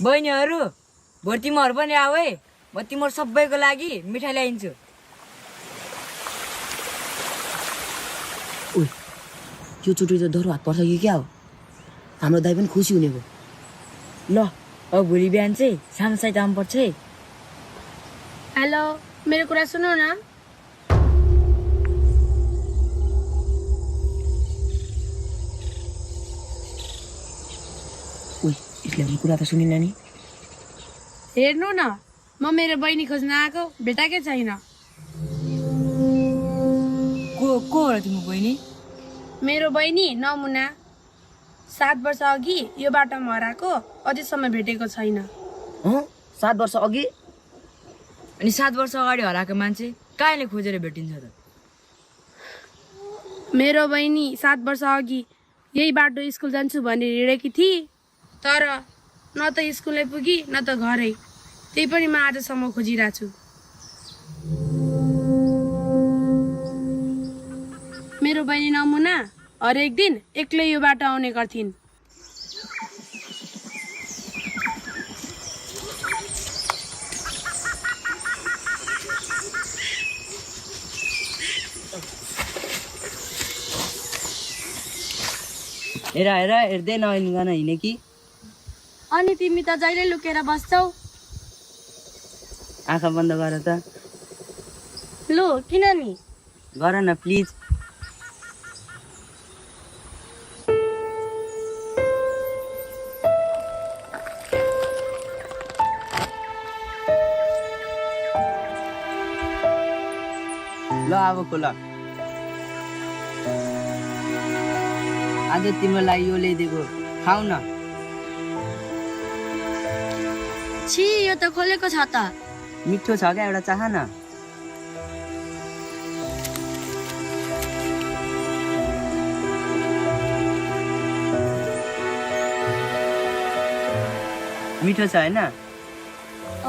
बहिनीहरू भोलि तिमीहरू पनि आऊ है, म तिमीहरू सबैको लागि मिठाई ल्याइदिन्छु। ओइ यो चोटि त डर हात पर्छ कि क्या हो? हाम्रो दाइ पनि खुसी हुने भयो। ल अब भोलि बिहान चाहिँ सानो साइज आउनुपर्छ है। हेलो, मेरो कुरा सुन्नु न। ओइ यसले हाम्रो कुरा त सुनिन नि। हेर्नु न, म मेरो बहिनी खोज्न आएको, भेटाएकै छैन। को हो र तिम्रो बहिनी? मेरो बहिनी नमुना 7 वर्ष अघि यो बाटोमा हराएको, अझैसम्म भेटेको छैन। 7 वर्ष अघि? अनि 7 वर्ष अगाडि हराएको मान्छे कहिले खोजेर भेटिन्छ त? मेरो बहिनी 7 वर्ष अघि यही बाटो स्कुल जान्छु भनेर हिँडेकी थिए, तर न त स्कुलै पुगी न त घरै। त्यही पनि म आजसम्म खोजिरहेको छु। मेरो बहिनी नमुना हरेक दिन एक्लै यो बाटो आउने गर्थिन्। हेर हेर हेर्दै नहिँडिकन हिँडे कि? अनि तिमी त जहिले लुकेर बस्छौ। आँखा बन्द गर त। लु किन नि? गर न प्लिज। ल अब खोल। आज तिम्रो लागि यो ल्याइदिएको, खाऊ न। छि, यो त खोलेको छ त। मिठो छ क्या, एउटा चाह न। मिठो छ होइन?